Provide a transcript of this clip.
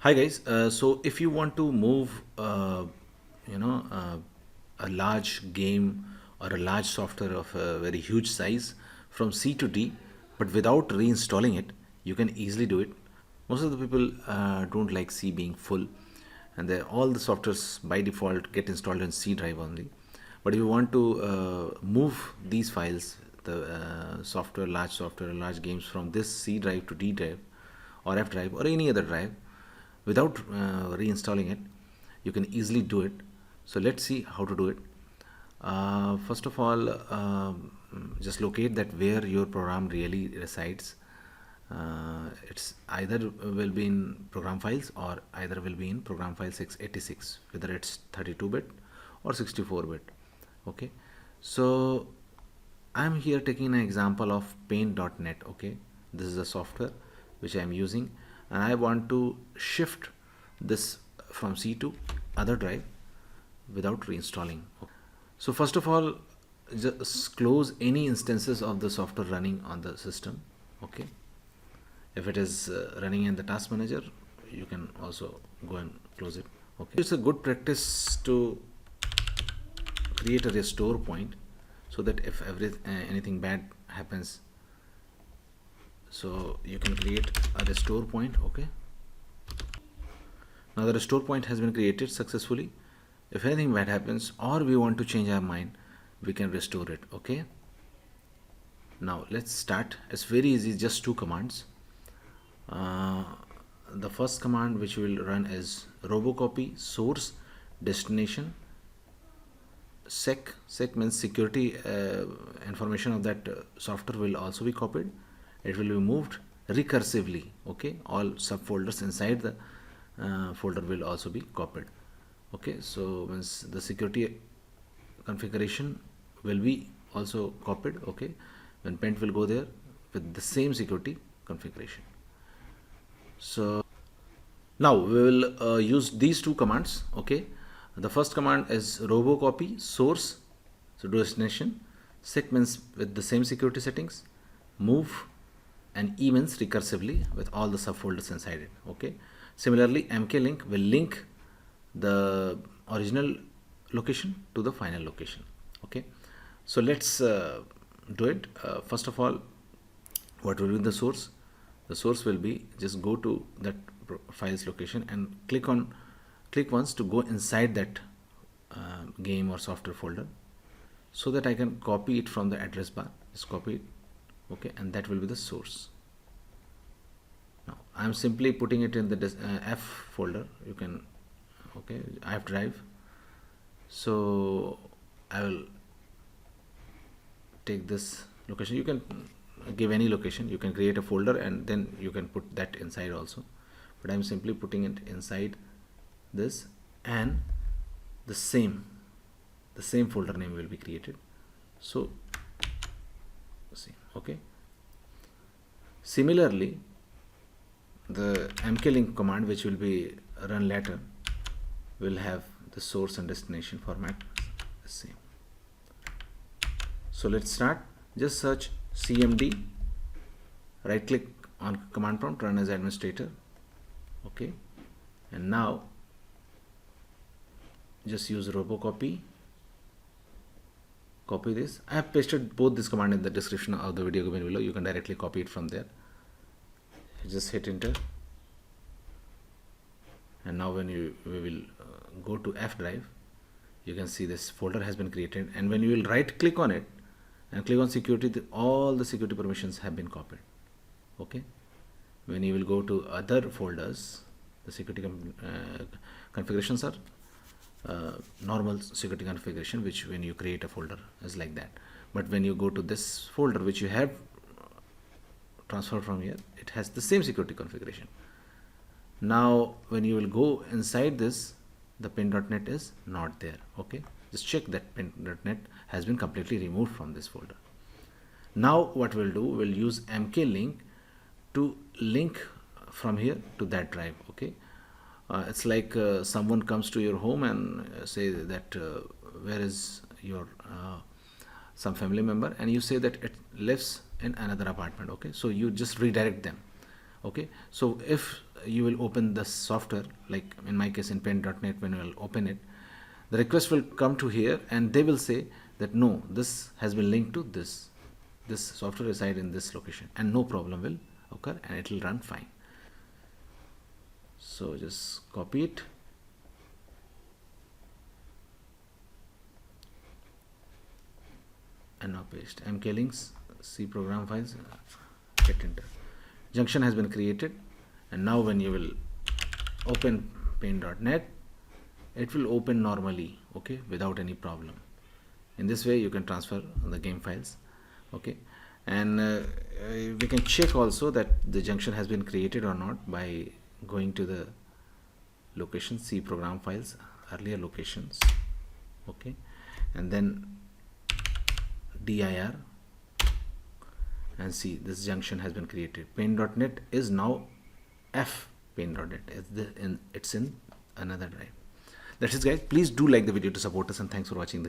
Hi guys. So if you want to move, you know, uh, a large game or a large software of a very huge size from C to D, but without reinstalling it, you can easily do it. Most of the people don't like C being full, and all the softwares by default get installed in C drive only. But if you want to move these files, the software, large games from this C drive to D drive, or F drive, or any other drive, without reinstalling it, you can easily do it. So let's see how to do it. First of all, just locate that where your program really resides. It's either will be in program files or either will be in program file 686, whether it's 32-bit or 64-bit. Okay, so I'm here taking an example of paint.net. Okay, this is a software which I'm using, and I want to shift this from C to other drive without reinstalling. So first of all, just close any instances of the software running on the system. Okay, if it is running in the task manager, you can also go and close it. Okay, it's a good practice to create a restore point, so that if anything bad happens, so you can create a restore point. Okay, now the restore point has been created successfully. If anything bad happens or we want to change our mind, we can restore it. Okay, now let's start. It's very easy, just two commands. uh, the first command which we will run is robocopy source destination sec means security. Information of that software will also be copied. It will be moved recursively. Okay, all subfolders inside the folder will also be copied. Okay, so means the security configuration will be also copied. Okay, when paint will go there with the same security configuration. So now we will use these two commands. Okay, the first command is robocopy source, so destination. Sec means with the same security settings. Move and E means recursively with all the subfolders inside it. Okay, similarly mklink will link the original location to the final location. Okay, so let's do it. First of all, what will be the source? The source will be, just go to that files location and click once to go inside that game or software folder, so that I can copy it from the address bar. Just copy it. Okay, and that will be the source. Now I'm simply putting it in the F folder. You can, okay, F drive. So I will take this location. You can give any location. You can create a folder and then you can put that inside also, but I'm simply putting it inside this, and the same folder name will be created. So see, okay, similarly the mklink command, which will be run later, will have the source and destination format the same. So let's start. Just search cmd, right click on command prompt, run as administrator. Okay, and now just use robocopy, copy this. I have pasted both this command in the description of the video given below. You can directly copy it from there. Just hit enter, and now when we will go to F drive, you can see this folder has been created, and when you will right click on it and click on security, all the security permissions have been copied. Okay, when you will go to other folders, the security configurations are normal security configuration, which when you create a folder is like that. But when you go to this folder which you have transferred from here, it has the same security configuration. Now when you will go inside this, the paint.net is not there. Okay, just check that paint.net has been completely removed from this folder. Now what we'll do, we'll use mklink to link from here to that drive. Okay, it's like someone comes to your home and say that where is your some family member, and you say that it lives in another apartment. Okay, so you just redirect them. Okay, so if you will open the software, like in my case in paint.net, when you will open it, the request will come to here and they will say that no, this has been linked to this software reside in this location, and no problem will occur and it will run fine. So just copy it, and now paste mklinks C program files, hit enter. Junction has been created, and now when you will open paint.net, it will open normally, okay, without any problem. In this way you can transfer the game files, okay. And we can check also that the junction has been created or not by going to the location C program files, earlier locations, okay, and then dir, and see this junction has been created. Paint.net is now F paint.net. It's in another drive. That's it, guys. Please do like the video to support us, and thanks for watching the